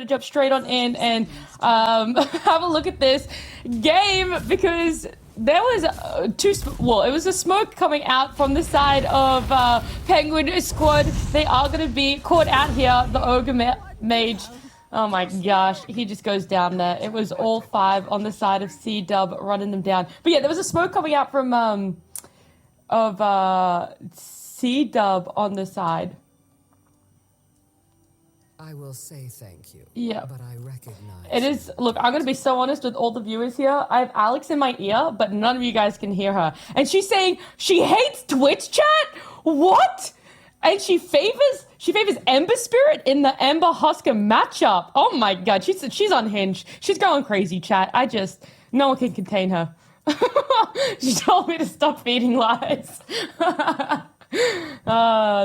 gonna jump straight on in and have a look at this game because there was it was a smoke coming out from the side of Penguin squad. They are gonna be caught out here. The Ogre Mage. Oh my gosh, he just goes down there. It was all 5 on the side of CDUB running them down. But yeah, there was a smoke coming out from CDUB on the side. I will say thank you. Yeah. But I recognize it is. Look, I'm gonna be so honest with all the viewers here. I have Alex in my ear, but none of you guys can hear her. And she's saying she hates Twitch chat? What? And she favors Ember Spirit in the Ember Husker matchup. Oh my god, she's unhinged. She's going crazy, chat. No one can contain her. She told me to stop feeding lies.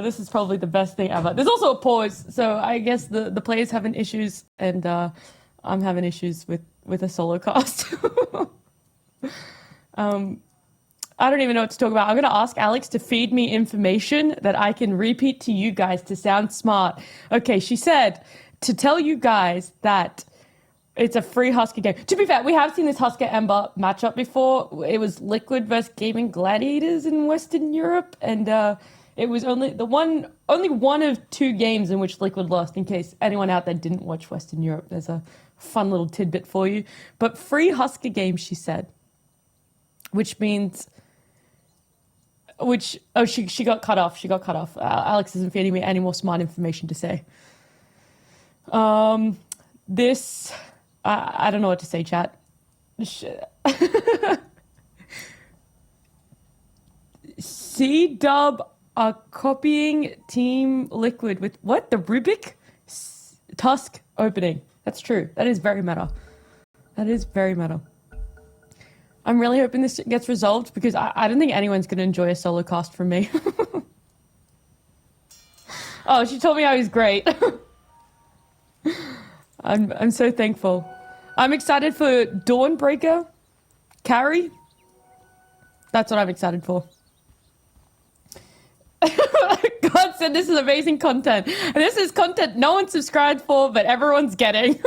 This is probably the best thing ever. There's also a pause, so I guess the players having issues, and I'm having issues with a solo cast. I don't even know what to talk about. I'm going to ask Alex to feed me information that I can repeat to you guys to sound smart. Okay, she said to tell you guys that it's a free Husker game. To be fair, we have seen this Husker Ember matchup before. It was Liquid versus Gaming Gladiators in Western Europe, and it was only one of 2 games in which Liquid lost, in case anyone out there didn't watch Western Europe. There's a fun little tidbit for you. But free Husker game, she said, which means... she got cut off. She got cut off. Alex isn't feeding me any more smart information to say. I don't know what to say, chat. CDUB are copying Team Liquid with what? The Rubik Tusk opening. That's true. That is very meta. That is very meta. I'm really hoping this gets resolved because I don't think anyone's going to enjoy a solo cast from me. Oh, she told me I was great. I'm so thankful. I'm excited for Dawnbreaker carry. That's what I'm excited for. God said this is amazing content. And this is content no one subscribed for, but everyone's getting.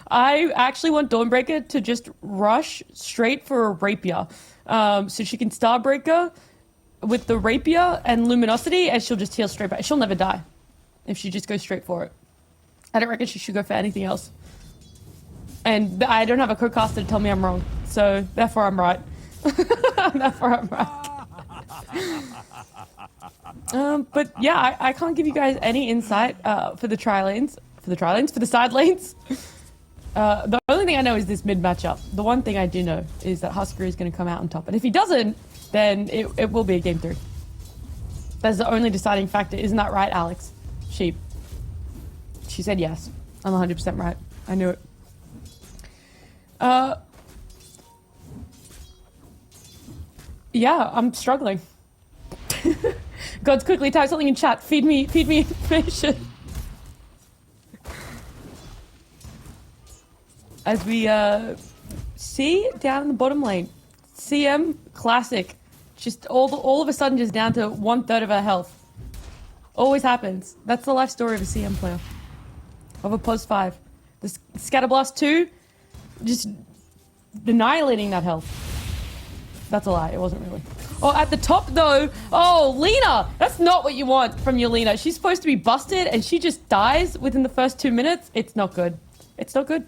I actually want Dawnbreaker to just rush straight for a Rapier. So she can Starbreaker with the Rapier and Luminosity, and she'll just heal straight back. She'll never die if she just goes straight for it. I don't reckon she should go for anything else. And I don't have a co-caster to tell me I'm wrong. So therefore I'm right. Therefore I'm right. But yeah, I can't give you guys any insight for the side lanes. The only thing I know is this mid matchup. The one thing I do know is that Husker is going to come out on top. And if he doesn't, then it will be a game 3. That's the only deciding factor. Isn't that right, Alex? Sheep. She said yes. I'm 100% right. I knew it. Yeah, I'm struggling. Gods, quickly type something in chat. Feed me information. As we see down in the bottom lane, CM Classic, just all of a sudden just down to 1/3 of her health. Always happens. That's the life story of a CM player. Of a Pos 5. The Scatterblast 2, just annihilating that health. That's a lie, it wasn't really. Oh, at the top though, oh, Lena! That's not what you want from your Lena. She's supposed to be busted and she just dies within the first 2 minutes. It's not good. It's not good.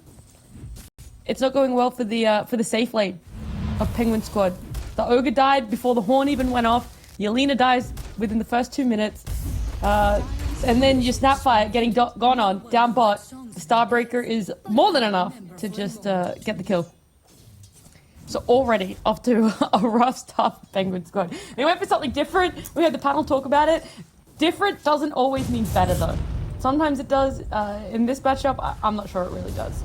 It's not going well for the safe lane of Penguin squad. The Ogre died before the horn even went off. Yelena dies within the first 2 minutes. And then your Snapfire getting gone on, down bot. The Starbreaker is more than enough to just get the kill. So already off to a rough start for Penguin squad. They went for something different. We had the panel talk about it. Different doesn't always mean better though. Sometimes it does. In this matchup, I'm not sure it really does.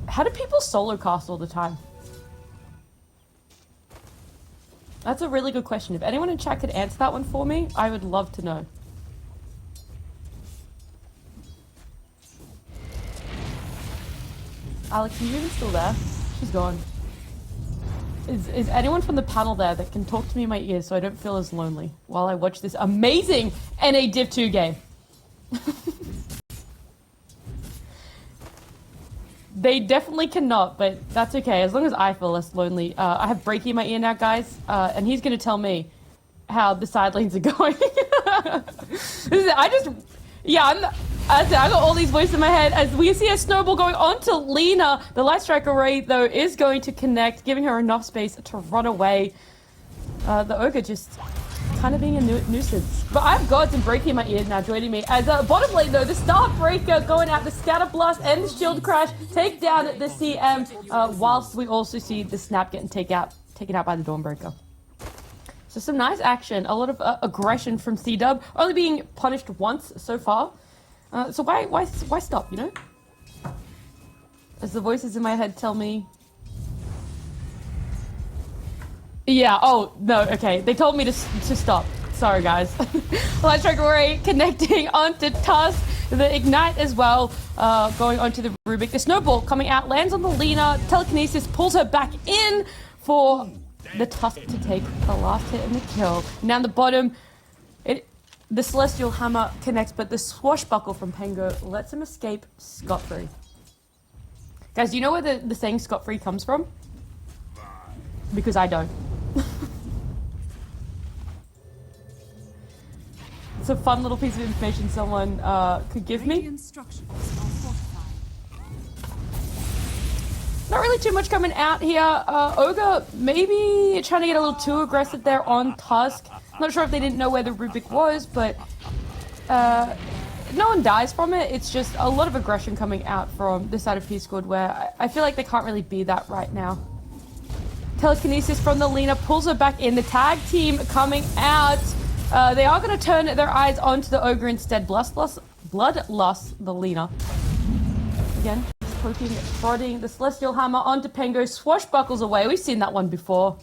How do people solo cast all the time? That's a really good question. If anyone in chat could answer that one for me, I would love to know. Alex, are you even still there? She's gone. Is anyone from the panel there that can talk to me in my ears so I don't feel as lonely while I watch this amazing NA Div 2 game? They definitely cannot, but that's okay, as long as I feel less lonely. I have Breaky in my ear now, guys, and he's gonna tell me how the side lanes are going. I got all these voices in my head as we see a snowball going on to Lena. The Light Strike Array, though, is going to connect, giving her enough space to run away. The Ogre just kind of being a nuisance. But I have Gods and Breaky in my ear now joining me. As bottom lane, though, the Starbreaker going out, the Scatter Blast and the Shield Crash take down the CM, whilst we also see the Snap getting taken out by the Dawnbreaker. So some nice action, a lot of aggression from CDUB, only being punished once so far. So why stop, you know? As the voices in my head tell me... Yeah, oh, no, okay. They told me to stop. Sorry, guys. Light Strike Array connecting onto Tusk. The Ignite as well, going onto the Rubik. The Snowball coming out, lands on the Lena. Telekinesis pulls her back in for the Tusk to take the last hit and the kill. And down the bottom, the Celestial Hammer connects, but the Swashbuckle from Pengo lets him escape scot-free. Guys, do you know where the saying scot-free comes from? Because I don't. It's a fun little piece of information someone could give me. Not really too much coming out here. Ogre maybe trying to get a little too aggressive there on Tusk. Not sure if they didn't know where the Rubik was, but no one dies from it. It's just a lot of aggression coming out from this side of P-Squad where I feel like they can't really be that right now. Telekinesis from the Lena pulls her back in. The tag team coming out. They are going to turn their eyes onto the Ogre instead. Bloodlust the Lena. Again, poking, prodding the Celestial Hammer onto Pengo. Swashbuckles away. We've seen that one before.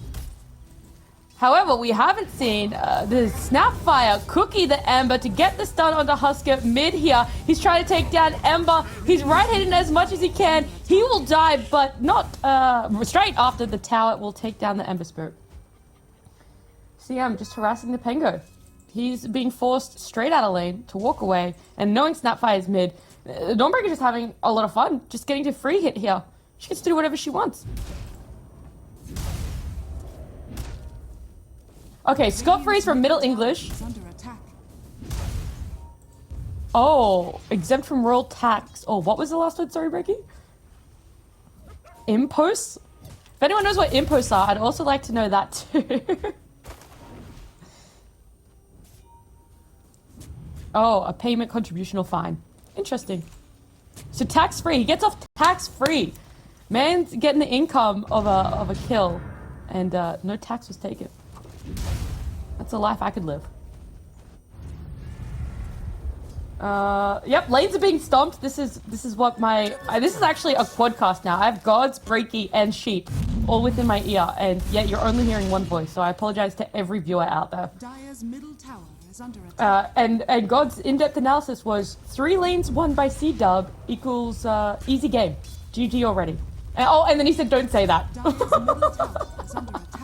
However, we haven't seen the Snapfire cookie the Ember to get the stun onto Husker mid here. He's trying to take down Ember. He's right-hitting as much as he can. He will die, but not straight after the tower will take down the Ember Spirit. CM just harassing the Pengo. He's being forced straight out of lane to walk away, and knowing Snapfire is mid, Dawnbreaker just having a lot of fun, just getting to free hit here. She gets to do whatever she wants. Okay, Scott Freeze from Middle English. Oh, exempt from royal tax. Oh, what was the last word? Sorry, Breaky? Imposts? If anyone knows what imposts are, I'd also like to know that too. Oh, a payment contribution or fine. Interesting. So tax-free. He gets off tax-free. Man's getting the income of a kill, and no tax was taken. That's a life I could live. Yep, lanes are being stomped. This is what my this is actually a quadcast now. I have Gods, Breaky, and Sheep all within my ear, and yet you're only hearing one voice. So I apologize to every viewer out there. Dire's middle tower is under attack. And God's in-depth analysis was 3 lanes won by CDUB equals easy game. GG already. And then he said, don't say that. Dire's middle tower is under attack.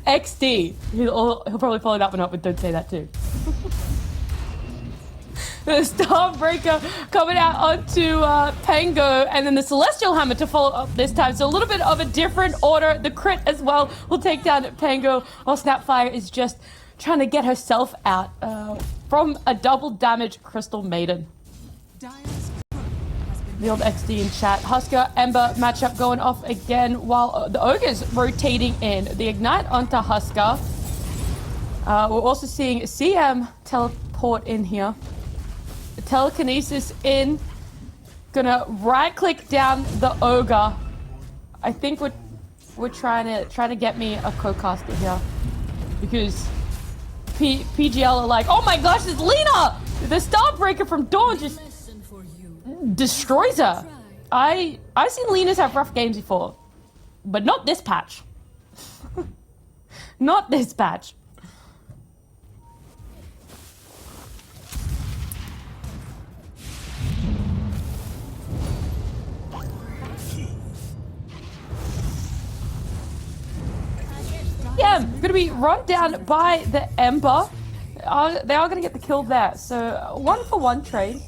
XD. He'll probably follow that one up with don't say that too. The Starbreaker coming out onto Pengo, and then the Celestial Hammer to follow up this time. So a little bit of a different order. The crit as well will take down Pengo, while Snapfire is just trying to get herself out from a double damage Crystal Maiden. The old XD in chat. Husker, Ember matchup going off again while the Ogre's rotating in. The Ignite onto Husker. We're also seeing CM teleport in here. The Telekinesis in. Gonna right click down the Ogre. I think we're trying to get me a co-caster here. Because PGL are like, oh my gosh, it's Lena! The Starbreaker from Dawn just destroys her. I've seen Lenas have rough games before, but not this patch. Not this patch. CM going to be run down by the Ember. They are going to get the kill there. So 1-for-1 trade.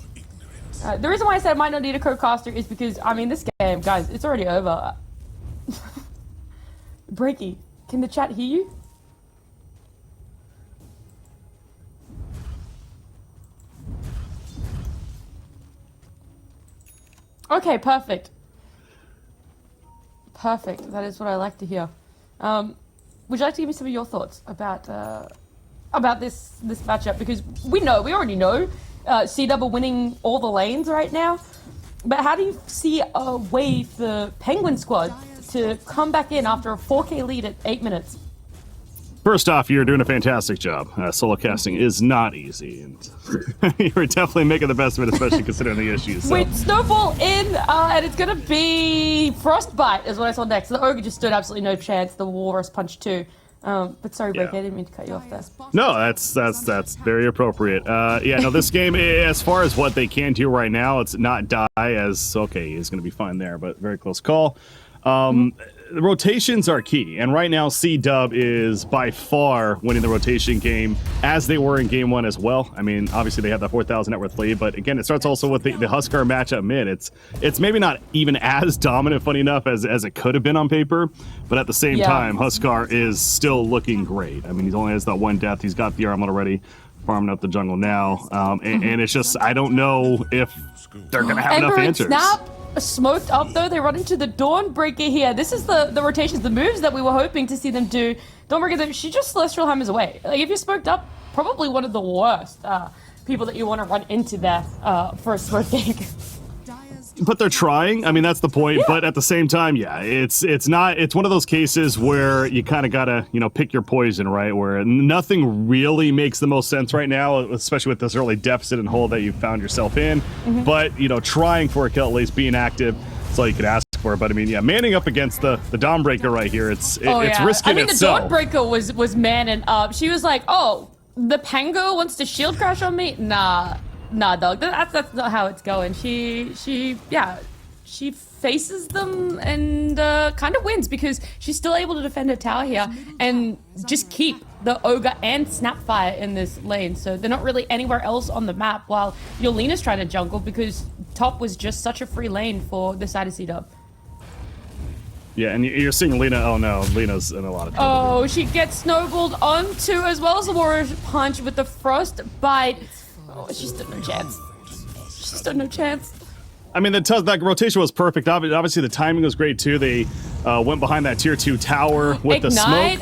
The reason why I said I might not need a co-caster is because, I mean, this game, guys, it's already over. Breaky, can the chat hear you? Okay, perfect. Perfect. That is what I like to hear. Would you like to give me some of your thoughts about this matchup? Because we already know CDUB are winning all the lanes right now. But how do you see a way for Penguin Squad to come back in after a 4K lead at 8 minutes? First off, you're doing a fantastic job. Solo casting is not easy, and you're definitely making the best of it, especially considering the issues. So. Wait, Snowball in, and it's gonna be Frostbite is what I saw next. The Ogre just stood absolutely no chance. The Walrus punch too. But sorry, Break, I didn't mean to cut you off there. No, that's very appropriate. Yeah, no, this game, as far as what they can do right now, it's not die as, okay, he's going to be fine there, but very close call. The rotations are key, and right now CDUB is by far winning the rotation game, as they were in game 1 as well. I mean, obviously they have that 4,000 net worth lead, but again, it starts also with the Huskar matchup mid. It's maybe not even as dominant, funny enough, as it could have been on paper, but at the same time, Huskar is still looking great. I mean, he only has that 1 death. He's got the armlet already, farming up the jungle now, and it's just, I don't know if they're going to have enough answers. Snap. Smoked up though, they run into the Dawnbreaker here. This is the rotations, the moves that we were hoping to see them do. Dawnbreaker, she just Celestial Hammers away. Like, if you're smoked up, probably one of the worst people that you want to run into there for a smoke gank. But they're trying. I mean, that's the point. Yeah. But at the same time, yeah, it's one of those cases where you kind of gotta, pick your poison, right? Where nothing really makes the most sense right now, especially with this early deficit and hole that you found yourself in. Mm-hmm. But trying for a kill, at least being active, that's all you could ask for. But I mean, yeah, manning up against the Dawnbreaker right here, it's risky. I mean, itself. The Dawnbreaker was manning up. She was like, oh, the Pango wants to shield crash on me? Nah, dog. That's not how it's going. She faces them and kind of wins because she's still able to defend her tower here and just keep the Ogre and Snapfire in this lane. So they're not really anywhere else on the map while Yolena's trying to jungle because top was just such a free lane for the side of CDUB. Yeah, and you're seeing Lena. Oh no, Lena's in a lot of trouble. Oh, she gets snowballed onto as well as the Warrior Punch with the Frostbite. Oh, she stood no chance. She stood no chance. I mean, that rotation was perfect. Obviously, the timing was great, too. They went behind that tier 2 tower with Ignite. the smoke.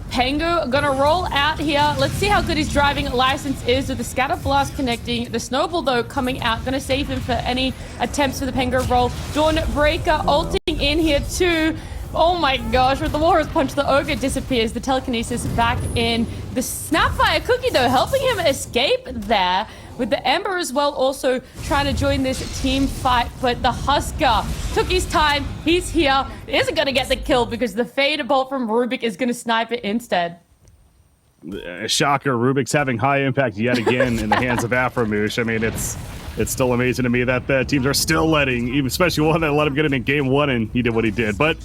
Pango gonna roll out here. Let's see how good his driving license is with the Scatter Blast connecting. The Snowball, though, coming out. Gonna save him for any attempts for the Pango roll. Dawnbreaker ulting in here, too. Oh my gosh, with the Warrior's Punch, the Ogre disappears. The Telekinesis back in. The Snapfire Cookie, though, helping him escape there. With the Ember as well, also trying to join this team fight. But the Huskar took his time. He's here. Isn't going to get the kill because the Fade Bolt from Rubik is going to snipe it instead. Shocker, Rubik's having high impact yet again in the hands of Afromoosh. I mean, it's still amazing to me that the teams are still letting, especially one that let him get it in game 1 and he did what he did. But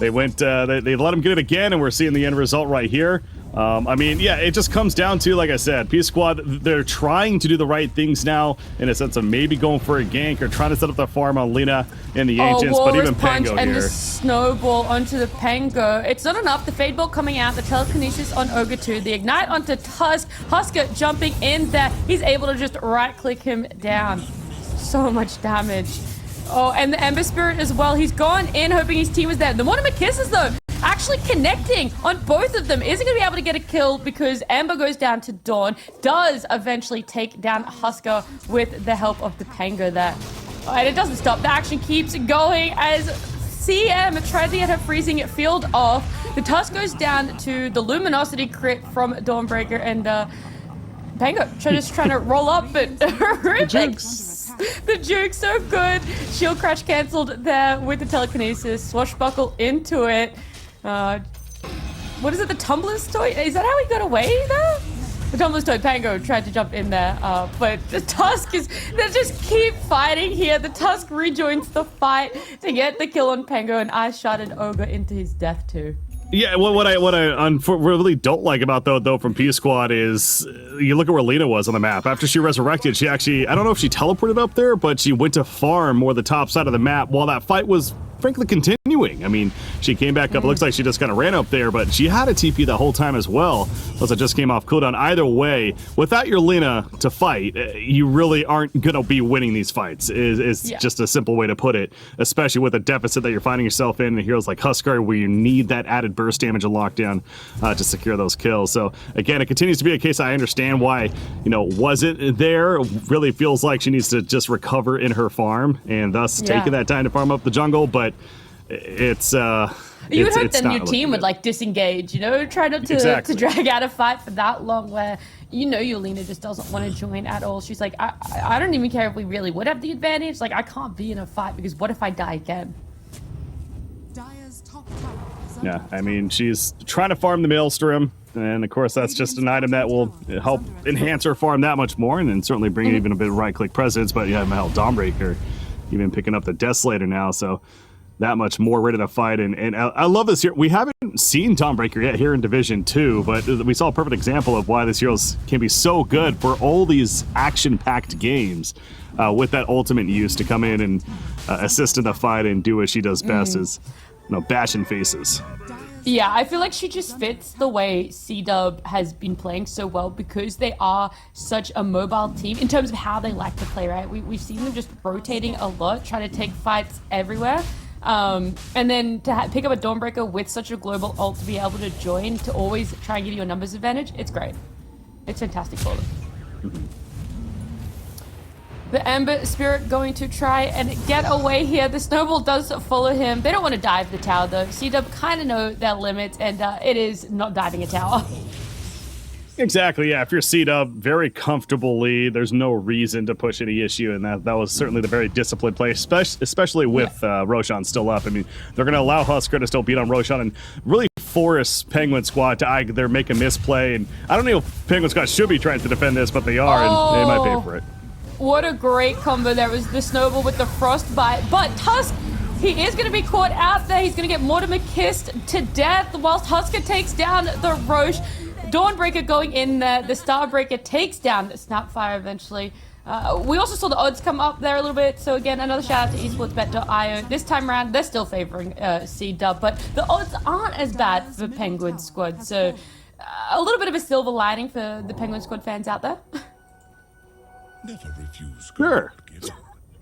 they went, they let him get it again, and we're seeing the end result right here. I mean, yeah, it just comes down to, like I said, P Squad, they're trying to do the right things now in a sense of maybe going for a gank or trying to set up their farm on Lena and the Ancients, but even Pango and here. The Snowball onto the Pango. It's not enough. The Fade Bolt coming out, the Telekinesis on Ogre 2, the Ignite onto Tusk. Huskar jumping in there. He's able to just right-click him down. So much damage. Oh, and the Ember Spirit as well. He's gone in hoping his team is there. The Mortimer Kisses, though, actually connecting on both of them. Isn't going to be able to get a kill because Ember goes down to Dawn. Does eventually take down Huskar with the help of the Pango there. Oh, and it doesn't stop. The action keeps going as CM tries to get her freezing field off. The Tusk goes down to the Luminosity crit from Dawnbreaker and Pango just trying to roll up, but the juke's so good. Shield crash cancelled there with the Telekinesis. Swashbuckle into it. What is it? The Tumbler's Toy? Is that how he got away there? The Tumbler's Toy. Pango tried to jump in there, but the Tusk they just keep fighting here. The Tusk rejoins the fight to get the kill on Pango, and I shot an Ogre into his death too. Yeah, what I really don't like about though from P Squad is you look at where Lena was on the map. After she resurrected, she actually, I don't know if she teleported up there, but she went to farm more the top side of the map while that fight was frankly continuing. I mean, she came back up. It looks like she just kind of ran up there, but she had a TP the whole time as well. Plus, it just came off cooldown. Either way, without your Lena to fight, you really aren't gonna be winning these fights. Is just a simple way to put it. Especially with the deficit that you're finding yourself in heroes like Huskar, where you need that added burst damage and lockdown to secure those kills. So again, it continues to be a case. I understand why, wasn't there. Really feels like she needs to just recover in her farm, and thus taking that time to farm up the jungle, but it's you would hope then your team would like disengage, try not to drag out a fight for that long where Yelena just doesn't want to join at all. She's like, I don't even care if we really would have the advantage. Like, I can't be in a fight because what if I die again? Dire's top tower is Yeah, under I mean, she's trying to farm the Maelstrom, and of course that's just an item that will help enhance her farm that much more, and then certainly bring even a bit of right-click presence. But yeah, hell, Dawnbreaker even picking up the Deathslayer now, so that much more ready to fight. And I love this here. We haven't seen Dawnbreaker yet here in Division 2, but we saw a perfect example of why this hero can be so good for all these action-packed games with that ultimate use to come in and assist in the fight and do what she does best is, bashing faces. Yeah, I feel like she just fits the way CDUB has been playing so well because they are such a mobile team in terms of how they like to play, right? We've seen them just rotating a lot, trying to take fights everywhere. And then to pick up a Dawnbreaker with such a global ult to be able to join, to always try and give you a numbers advantage, it's great. It's fantastic for them. The Ember Spirit going to try and get away here. The Snowball does follow him. They don't want to dive the tower though. CDUB kind of know their limits, and it is not diving a tower. Exactly, yeah. If you're CDUB, very comfortable lead, there's no reason to push any issue, and that was certainly the very disciplined play, especially with Roshan still up. I mean, they're going to allow Huskar to still beat on Roshan and really force Penguin Squad to either make a misplay, and I don't know if Penguin Squad should be trying to defend this, but they are, and they might pay for it. What a great combo. There was the Snowball with the Frostbite, but Tusk, he is going to be caught out there. He's going to get Mortimer kissed to death whilst Huskar takes down the Roche. Dawnbreaker going in there. The Starbreaker takes down the Snapfire eventually. We also saw the odds come up there a little bit. So again, another shout out to esportsbet.io. This time around, they're still favoring CDUB, but the odds aren't as bad for Penguin Squad. So a little bit of a silver lining for the Penguin Squad fans out there. Never refuse. Sure.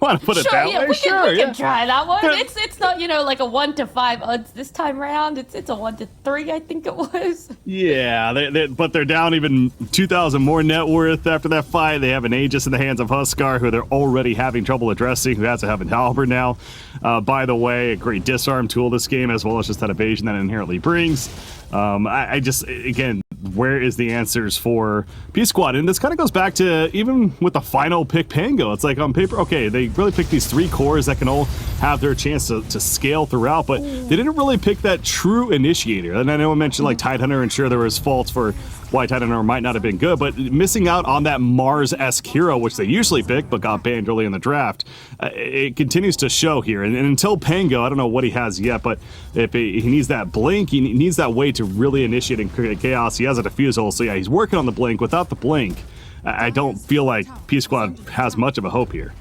Want to put it that way? We can try that one. It's not like a 1 to 5 odds this time around. It's a 1 to 3, I think it was. Yeah, but they're down even 2,000 more net worth after that fight. They have an Aegis in the hands of Huskar, who they're already having trouble addressing, who has to have a halberd now. By the way, a great disarm tool this game, as well as just that evasion that it inherently brings. I just, again, where is the answers for P Squad? And this kind of goes back to even with the final pick Pango. It's like on paper, okay, they really picked these 3 cores that can all have their chance to scale throughout, but they didn't really pick that true initiator. And I know I mentioned like Tidehunter, and sure there was faults for why Tidehunter might not have been good, but missing out on that Mars-esque hero, which they usually pick, but got banned early in the draft, it continues to show here. And until Pango, I don't know what he has yet, but if he needs that blink, he needs that way to really initiate and create chaos. He has a defusal, so yeah, he's working on the blink. Without the blink, I don't feel like P Squad has much of a hope here.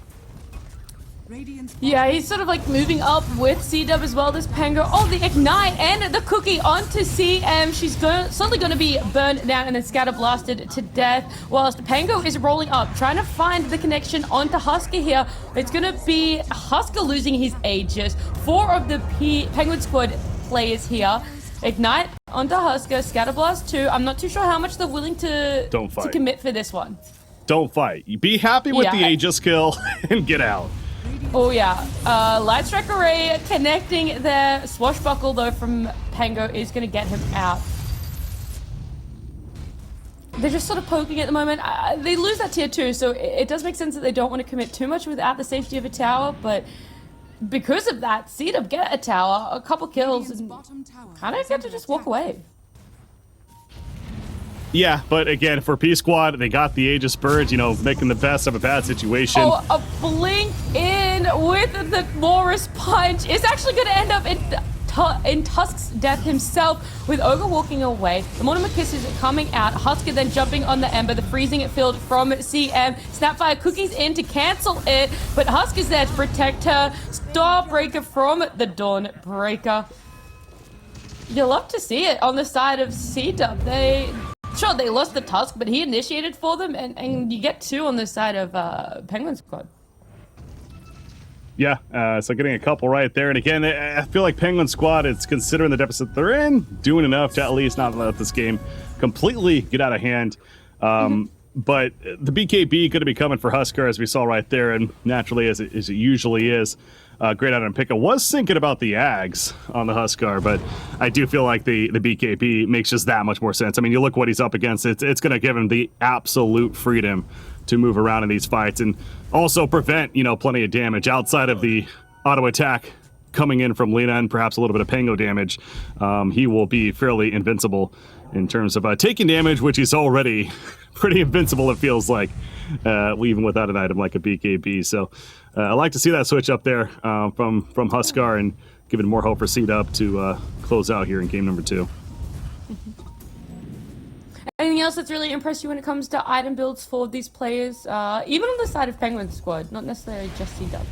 Yeah, he's sort of like moving up with CDUB as well, this Pango. Oh, the Ignite and the Cookie onto CM. She's suddenly going to be burned down and then scatter blasted to death, whilst Pango is rolling up, trying to find the connection onto Huskar here. It's going to be Huskar losing his Aegis. 4 of the Penguin Squad players here. Ignite onto Huskar, Scatterblast 2. I'm not too sure how much they're willing to commit for this one. Don't fight. Be happy with the Aegis kill and get out. Oh yeah, Light Strike Array connecting there. Swashbuckle though from Pango is going to get him out. They're just sort of poking at the moment. They lose that tier 2, so it does make sense that they don't want to commit too much without the safety of a tower, but because of that, CDUB get a tower, a couple kills, and kind of get to just walk away. Yeah, but again, for P Squad, they got the Aegis Birds, making the best of a bad situation. Oh, a blink in with the Morris punch. It's actually going to end up in in Tusk's death himself, with Ogre walking away. The Mortimer Kisses coming out. Husker then jumping on the Ember, the freezing it field from CM. Snapfire Cookies in to cancel it, but Husker's there to protect her. Starbreaker from the Dawnbreaker. You love to see it on the side of CDUB. They lost the Tusk, but he initiated for them, and you get 2 on the side of Penguin Squad. Yeah, so getting a couple right there. And again, I feel like Penguin Squad is considering the deficit they're in, doing enough to at least not let this game completely get out of hand. But the BKB going to be coming for Husker, as we saw right there, and naturally, as it usually is. Great out on Pika. Was thinking about the Ags on the Huskar, but I do feel like the BKB makes just that much more sense. I mean, you look what he's up against. It's going to give him the absolute freedom to move around in these fights and also prevent, plenty of damage outside of the auto attack coming in from Lena and perhaps a little bit of Pango damage. He will be fairly invincible in terms of taking damage, which he's already pretty invincible, it feels like, even without an item like a BKB. So I like to see that switch up there from Huskar and giving more hope for CDUB to close out here in game number 2. Anything else that's really impressed you when it comes to item builds for these players? Even on the side of Penguin Squad, not necessarily just CDUB.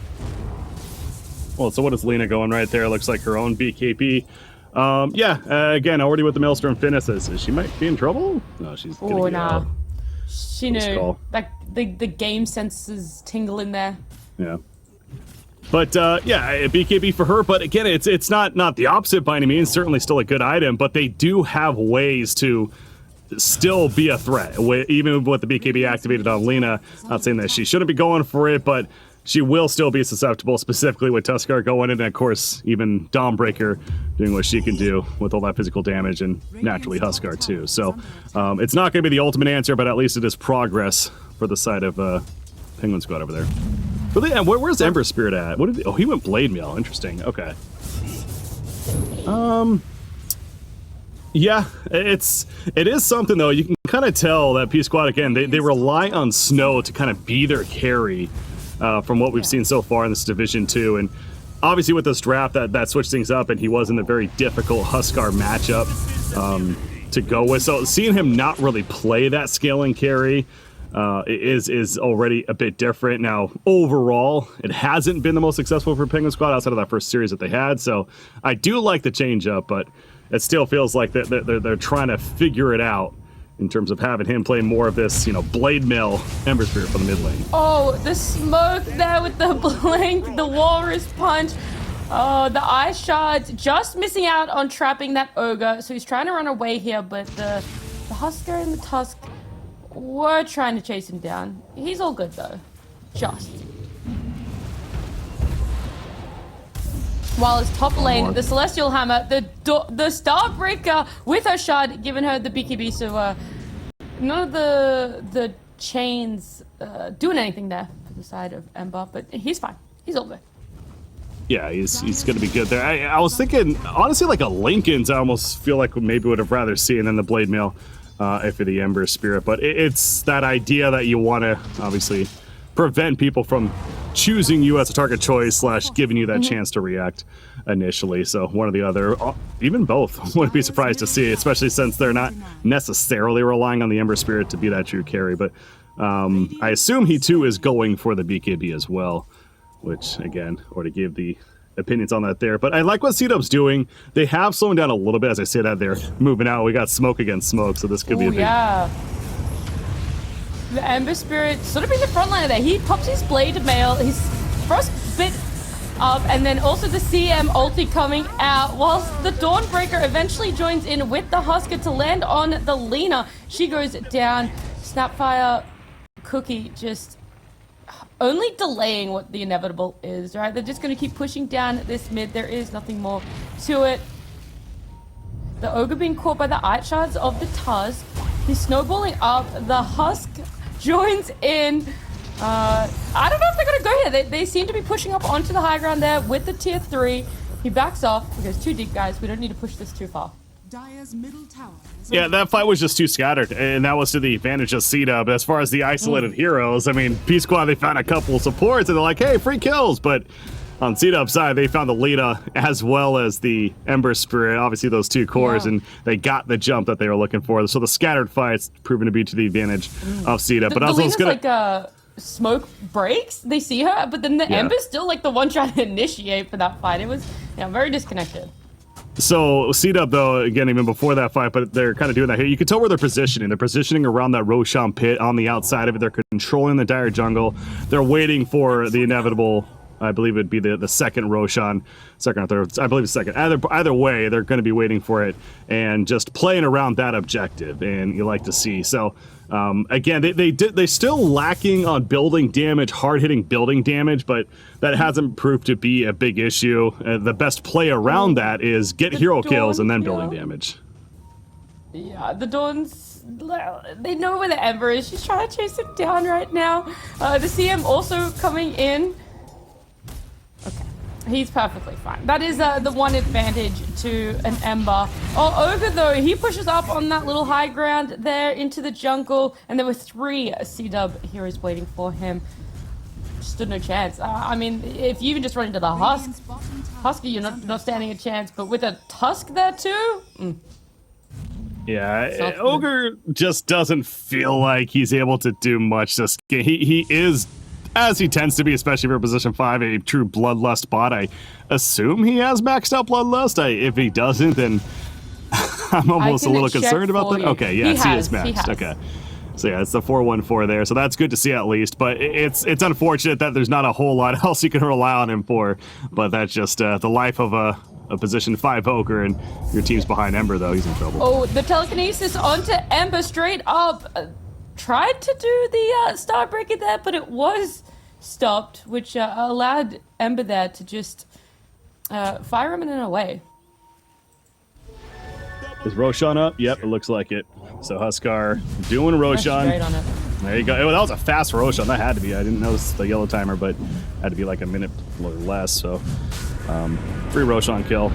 Well, so what is Lena going right there? Looks like her own BKB. Again, already with the Maelstrom finishes. She might be in trouble? No, she's gonna get out. She knew. Like, the game senses tingle in there. Yeah. But, BKB for her. But again, it's not the opposite by any means. Certainly still a good item. But they do have ways to still be a threat. Even with the BKB activated on Lena. Not saying that she shouldn't be going for it, but she will still be susceptible, specifically with Tuskar going in, and of course, even Dawnbreaker doing what she can do with all that physical damage, and naturally Huskar too. So it's not going to be the ultimate answer, but at least it is progress for the side of Penguin Squad over there. Where's Ember Spirit at? He went Blade Mail. Interesting. Okay. Yeah, it is something though. You can kind of tell that P Squad again. They rely on Snow to kind of be their carry. From what we've seen so far in this Division 2. And obviously with this draft, that switched things up, and he was in a very difficult Huskar matchup to go with. So seeing him not really play that scaling carry is already a bit different. Now, overall, it hasn't been the most successful for Penguin Squad outside of that first series that they had. So I do like the change up, but it still feels like they're trying to figure it out in terms of having him play more of this, Blade Mail Ember Spirit from the mid lane. Oh, the smoke there with the blink, the Walrus Punch, the Ice Shards, just missing out on trapping that Ogre. So he's trying to run away here, but the Husker and the Tusk were trying to chase him down. He's all good though, just. While his top lane, the Celestial Hammer, the Starbreaker with her shard, giving her the BKB, so none of the chains doing anything there for the side of Ember, but he's fine. He's all good. Yeah, he's going to be good there. I was thinking, honestly, like a Lincoln's, I almost feel like maybe would have rather seen than the Blade Mail for the Ember Spirit, but it's that idea that you want to, obviously, prevent people from choosing you as a target choice / giving you that chance to react initially. So one or the other, even both, wouldn't be surprised to see, especially since they're not necessarily relying on the Ember Spirit to be that true carry. But I assume he too is going for the BKB as well, which again, already gave the opinions on that there. But I like what CDUB's doing. They have slowed down a little bit as I say that they're moving out. We got smoke against smoke, so this could be a big... Yeah. The Ember Spirit sort of being the front liner there. He pops his Blade Mail, his first bit up, and then also the CM ulti coming out, whilst the Dawnbreaker eventually joins in with the Husker to land on the Lena. She goes down. Snapfire Cookie just only delaying what the inevitable is, right? They're just going to keep pushing down this mid. There is nothing more to it. The Ogre being caught by the Ice Shards of the Tusk. He's snowballing up. The Husk joins in. I don't know if they're going to go here. They seem to be pushing up onto the high ground there with the tier 3. He backs off because too deep, guys. We don't need to push this too far. Dire's middle tower. Yeah, that fight was just too scattered, and that was to the advantage of CDUB. As far as the isolated heroes, I mean, P Squad, they found a couple of supports, and they're like, hey, free kills, but on CDUB side, they found the Lita as well as the Ember Spirit, obviously those two cores, and they got the jump that they were looking for. So the scattered fight's proven to be to the advantage of CDUB. But also, it's gonna smoke breaks. They see her, but then the Ember's still like the one trying to initiate for that fight. It was very disconnected. So CDUB though, again, even before that fight, but they're kind of doing that here. You can tell where they're positioning. They're positioning around that Roshan pit on the outside of it. They're controlling the dire jungle. They're waiting for the inevitable. I believe it'd be the second Roshan, second or third. I believe it's second. Either way, they're going to be waiting for it and just playing around that objective. And you like to see. So again, they still lacking on building damage, hard hitting building damage, but that hasn't proved to be a big issue. The best play around that is get hero kills and then building damage. Yeah, the Dawn's, they know where the Ember is. She's trying to chase him down right now. The CM also coming in. Okay, he's perfectly fine. That is the one advantage to an Ember. Oh, Ogre though, he pushes up on that little high ground there into the jungle, and there were 3 CDUB heroes waiting for him. Stood no chance. I mean, if you even just run into the Husky, you're not standing a chance, but with a Tusk there too? Yeah, Ogre just doesn't feel like he's able to do much this game. He is, as he tends to be, especially for position 5, a true Bloodlust bot. I assume he has maxed out Bloodlust. If he doesn't, then I'm almost a little concerned about that. Okay, yes, he is maxed. Okay. So yeah, it's the 414 there. So that's good to see at least. But it's unfortunate that there's not a whole lot else you can rely on him for. But that's just the life of a position 5 Ogre, and your team's behind Ember though. He's in trouble. Oh, the telekinesis onto Ember straight up. Tried to do the star breaker there, but it was stopped, which allowed Ember there to just fire him in a way. Is Roshan up? Yep, it looks like it. So Huskar doing Roshan. Straight on it. There you go. Oh, that was a fast Roshan. That had to be. I didn't notice the yellow timer, but had to be like a minute or less. So free Roshan kill,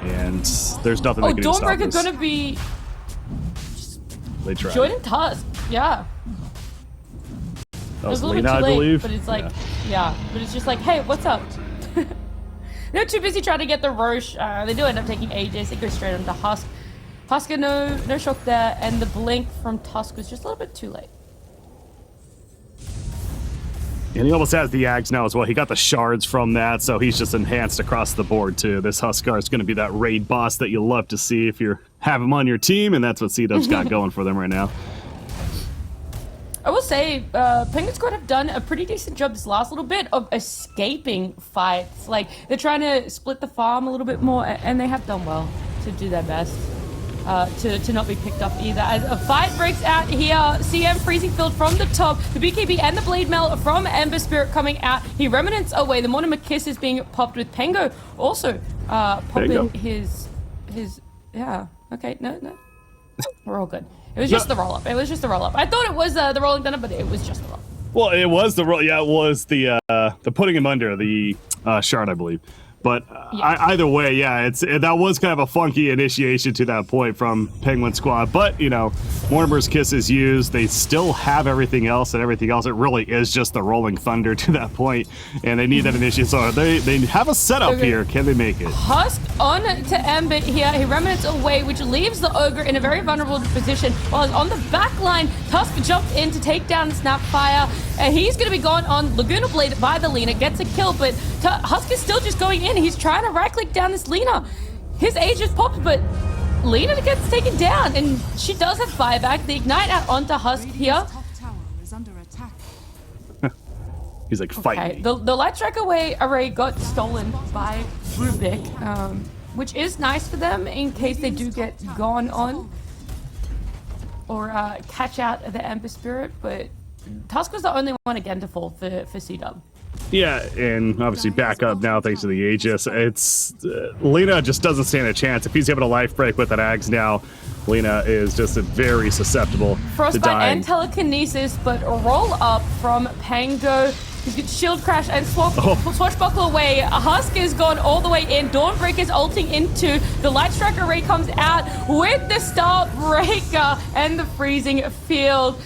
and there's nothing they can do to stop this. Gonna be. They tried. Joining Tusk, yeah. That was a little Lena, bit too I late, believe. but it's like, yeah, but it's just like, hey, what's up? They're too busy trying to get the Roche. They do end up taking Aegis. It goes straight onto Husk. Husker, no shock there, and the blink from Tusk was just a little bit too late. And he almost has the Ags now as well. He got the shards from that, so he's just enhanced across the board too. This Huskar is going to be that raid boss that you love to see if you have him on your team, and that's what CDUB's got going for them right now. I will say, Penguin Squad have done a pretty decent job this last little bit of escaping fights. Like, they're trying to split the farm a little bit more, and they have done well to do their best. To not be picked up either. As a fight breaks out here, CM freezing field from the top, the BKB and the Blade Mail from Ember Spirit coming out. He remnants away. The Mortimer Kiss is being popped with Pengo also popping his yeah. Okay, no. We're all good. It was just the roll up. It was just the roll up. I thought it was the rolling thunder, but it was just the roll. Well, it was the roll. Yeah, it was the putting him under the shard, I believe. But either way, yeah, that was kind of a funky initiation to that point from Penguin Squad. But, you know, Mortimer's Kiss is used. They still have everything else, and everything else, it really is just the Rolling Thunder to that point. And they need that initiation. So they have a setup here. Can they make it? Husk on to Ember here. He remnants away, which leaves the Ogre in a very vulnerable position. While on the back line, Tusk jumped in to take down Snapfire. And he's going to be gone on Laguna Blade by the Lina. Gets a kill, but Husk is still just going in. He's trying to right-click down this Lina. His age just popped, but Lina gets taken down, and she does have fire back. The Ignite out onto Husk here. Top tower is under attack. He's like, fight me. The Light Strike array got stolen by Rubik, which is nice for them in case they do get gone on or catch out the Ember Spirit, but Tusk was the only one again to fall for CDUB. Yeah, and obviously back up now thanks to the Aegis. It's Lina just doesn't stand a chance. If he's able to life break with that Ags now, Lina is just very susceptible to dying. And telekinesis, but a roll up from Pango. He's got shield crash and swashbuckle away. Husk is gone all the way in. Dawnbreaker's ulting into. The Light Strike array comes out with the Star Breaker and the freezing field.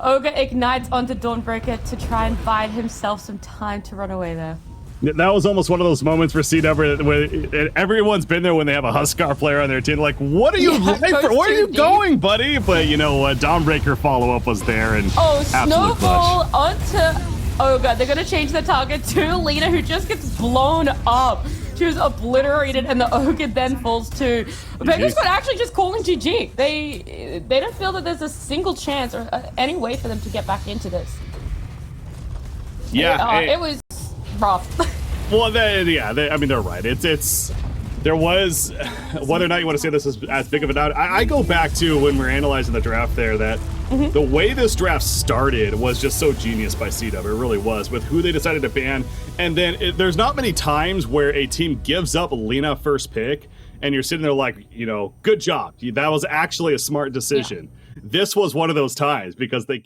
Ogre ignites onto Dawnbreaker to try and buy himself some time to run away there. That was almost one of those moments for CW where everyone's been there when they have a Huskar player on their team. Like, what are you where are you going, buddy? But you know what? Dawnbreaker follow-up was there, and Snowball onto... Oh god, they're gonna change the target to Lena, who just gets blown up. She was obliterated, and the Ogre then falls too. Vegas Squad actually just calling GG. They don't feel that there's a single chance or any way for them to get back into this. Yeah, it was rough. Well, I mean, they're right. There was, whether or not you want to say this is as big of a doubt, I go back to when we were analyzing the draft there, that the way this draft started was just so genius by CW. It really was, with who they decided to ban. And then there's not many times where a team gives up Lena first pick, and you're sitting there like, you know, good job. That was actually a smart decision. Yeah. This was one of those times because they